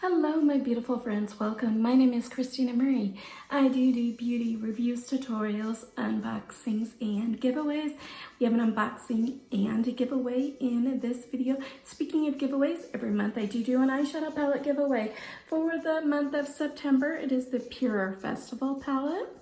Hello, my beautiful friends. Welcome. My name is Christina Marie. I do beauty reviews, tutorials, unboxings, and giveaways. We have an unboxing and a giveaway in this video. Speaking of giveaways, every month I do an eyeshadow palette giveaway. For the month of September, it is the Pure Festival palette.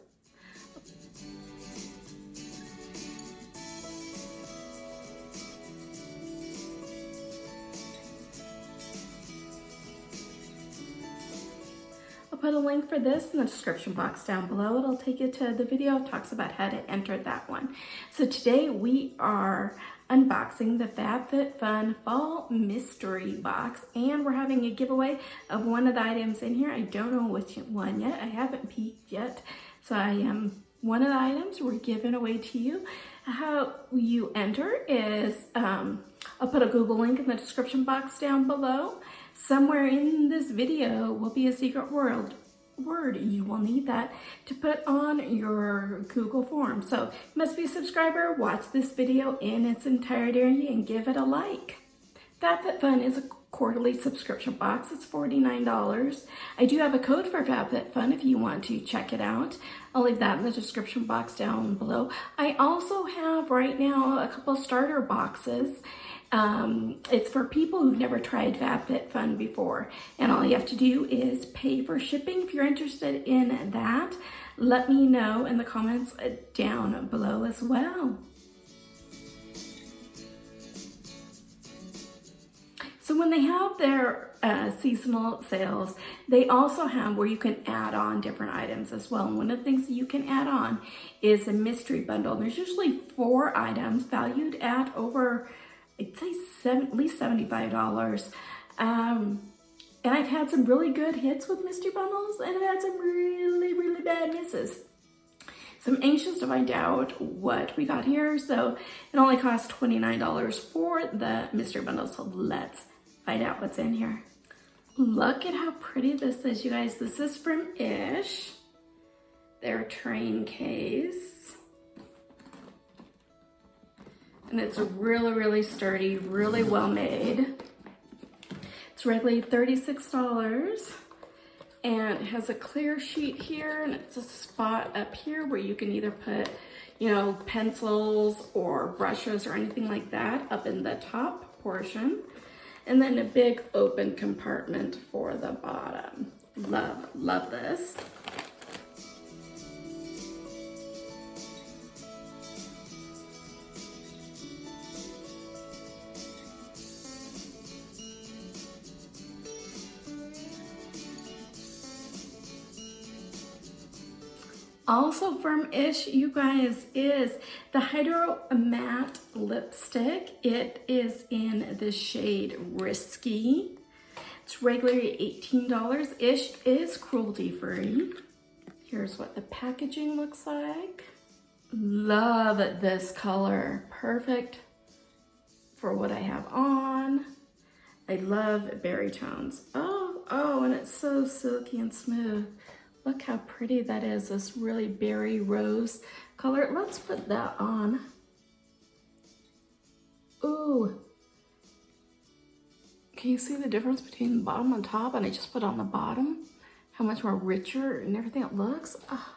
I'll put a link for this in the description box down below. It'll take you to the video that talks about how to enter that one. So today we are unboxing the FabFitFun Fall Mystery Box, and we're having a giveaway of one of the items in here. I don't know which one yet. I haven't peeked yet. So one of the items we're giving away to you. How you enter is, I'll put a Google link in the description box down below. Somewhere in this video will be a secret word. You will need that to put on your Google form. So you must be a subscriber, watch this video in its entirety, and give it a like. FabFitFun is a quarterly subscription box. It's $49. I do have a code for FabFitFun if you want to check it out. I'll leave that in the description box down below. I also have right now a couple starter boxes. It's for people who've never tried FabFitFun before, and all you have to do is pay for shipping. If you're interested in that, let me know in the comments down below as well. So when they have their seasonal sales, they also have where you can add on different items as well. And one of the things that you can add on is a mystery bundle. There's usually 4 items valued at over, I'd say at least $75. And I've had some really good hits with mystery bundles, and I've had some really bad misses. So I'm anxious to find out what we got here. So it only costs $29 for the mystery bundle. So let's find out what's in here. Look at how pretty this is, you guys. This is from Ish, their train case. And it's really sturdy, really well made. It's regularly $36. And it has a clear sheet here, and it's a spot up here where you can either put, pencils or brushes or anything like that up in the top portion. And then a big open compartment for the bottom. Love this. Also from Ish, you guys, is the Hydra matte lipstick. It is in the shade Risky. It's regularly $18. Ish is cruelty free. Here's what the packaging looks like. Love this color. Perfect for what I have on. I love berry tones. Oh, and it's so silky and smooth. Look how pretty that is, this really berry rose color. Let's put that on. Ooh. Can you see the difference between the bottom and top? And I just put on the bottom, how much more richer and everything it looks. Oh.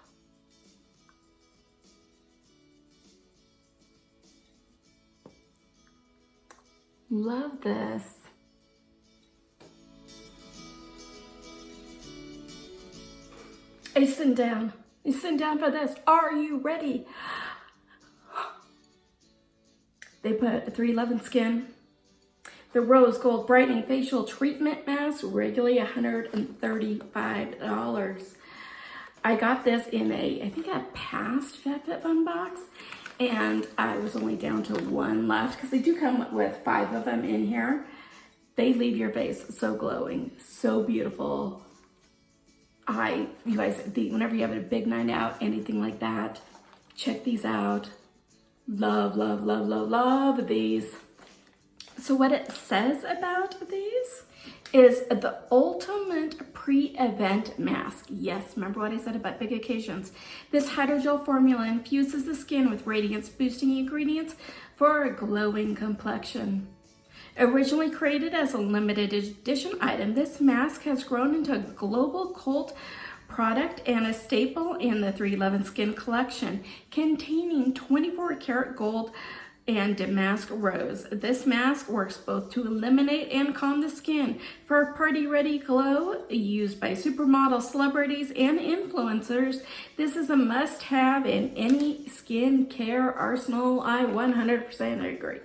Love this. Are you sitting down? You sitting down for this? Are you ready? They put 311 Skin, the Rose Gold Brightening Facial Treatment Mask, regularly $135. I got this in I think a past FabFitFun box, and I was only down to 1 left because they do come with 5 of them in here. They leave your face so glowing, so beautiful. You guys, whenever you have a big night out, anything like that, check these out. Love these. So what it says about these is the ultimate pre-event mask. Yes, remember what I said about big occasions. This hydrogel formula infuses the skin with radiance boosting ingredients for a glowing complexion. Originally created as a limited edition item, this mask has grown into a global cult product and a staple in the 311 Skin collection, containing 24 karat gold and damask rose. This mask works both to eliminate and calm the skin for a party-ready glow. Used by supermodel, celebrities, and influencers, this is a must-have in any skin care arsenal. I 100% agree.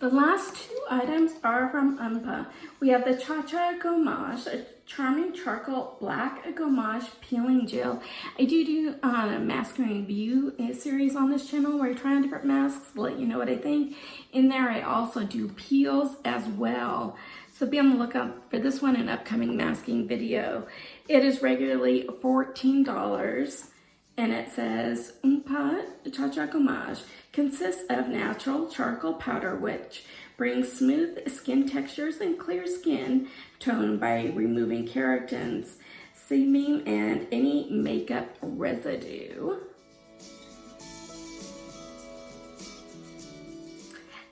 The last two items are from Unpa. We have the Cha-Cha Gommage, a charming charcoal black gommage peeling gel. I do a mask review series on this channel where I try on different masks to let you know what I think. In there, I also do peels as well. So be on the lookout for this one, an upcoming masking video. It is regularly $14. And it says, Unpa Cha-Cha Gommage consists of natural charcoal powder, which brings smooth skin textures and clear skin tone by removing keratins, sebum, and any makeup residue.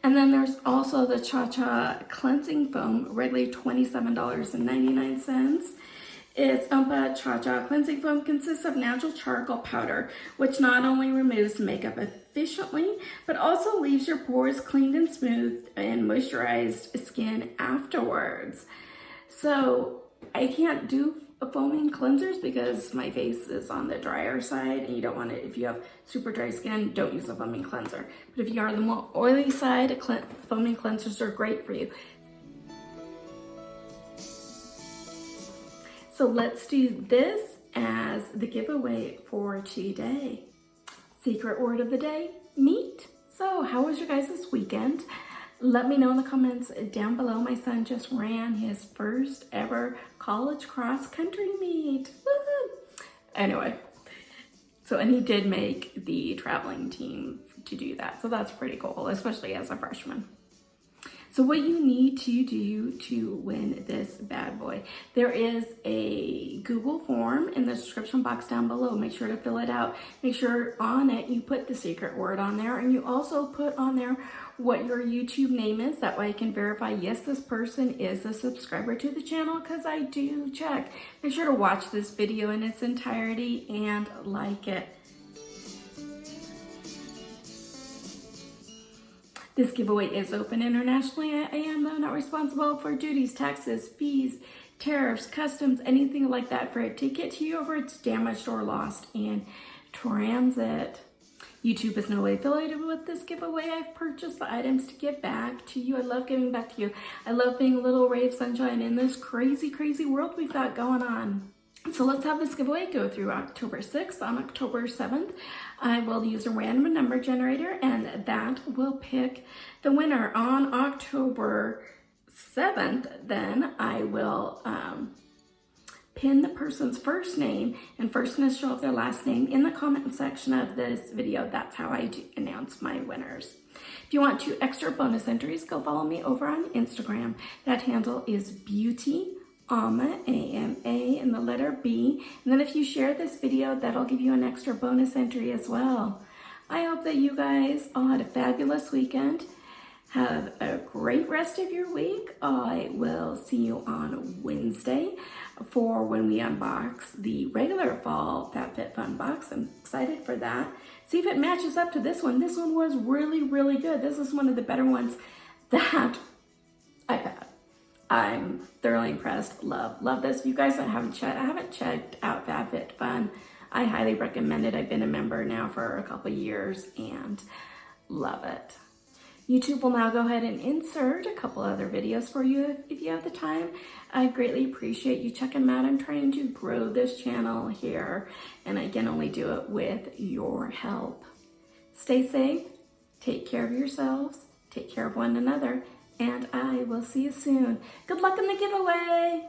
And then there's also the Cha-Cha Cleansing Foam, regularly $27.99. Its Unpa Cha-Cha Cleansing Foam consists of natural charcoal powder, which not only removes makeup efficiently, but also leaves your pores cleaned and smooth and moisturized skin afterwards. So I can't do foaming cleansers because my face is on the drier side, and you don't want it. If you have super dry skin, don't use a foaming cleanser. But if you are on the more oily side, foaming cleansers are great for you. So let's do this as the giveaway for today. Secret word of the day, meat. So how was your guys this weekend? Let me know in the comments down below. My son just ran his first ever college cross country meet. Woo-hoo. Anyway, and he did make the traveling team to do that. So that's pretty cool, especially as a freshman. So what you need to do to win this bad boy, there is a Google form in the description box down below. Make sure to fill it out. Make sure on it you put the secret word on there, and you also put on there what your YouTube name is. That way I can verify, yes, this person is a subscriber to the channel, because I do check. Make sure to watch this video in its entirety and like it. This giveaway is open internationally. I am, though, not responsible for duties, taxes, fees, tariffs, customs, anything like that for a ticket to you over it's damaged or lost in transit. YouTube is no way affiliated with this giveaway. I've purchased the items to give back to you. I love giving back to you. I love being a little ray of sunshine in this crazy, crazy world we've got going on. So let's have this giveaway go through October 6th. On October 7th, I will use a random number generator, and that will pick the winner. On October 7th, then I will pin the person's first name and first initial of their last name in the comment section of this video. That's how I do announce my winners. If you want 2 extra bonus entries, go follow me over on Instagram. That handle is beauty Ama, A-M-A, and the letter B. And then if you share this video, that'll give you an extra bonus entry as well. I hope that you guys all had a fabulous weekend. Have a great rest of your week. I will see you on Wednesday for when we unbox the regular fall FabFitFun box. I'm excited for that. See if it matches up to this one. This one was really, really good. This is one of the better ones that I've had. I'm thoroughly impressed. Love this. If you guys haven't checked out FabFitFun, I highly recommend it. I've been a member now for a couple years and love it. YouTube will now go ahead and insert a couple other videos for you if you have the time. I greatly appreciate you checking them out. I'm trying to grow this channel here, and I can only do it with your help. Stay safe, take care of yourselves, take care of one another, and I will see you soon. Good luck in the giveaway!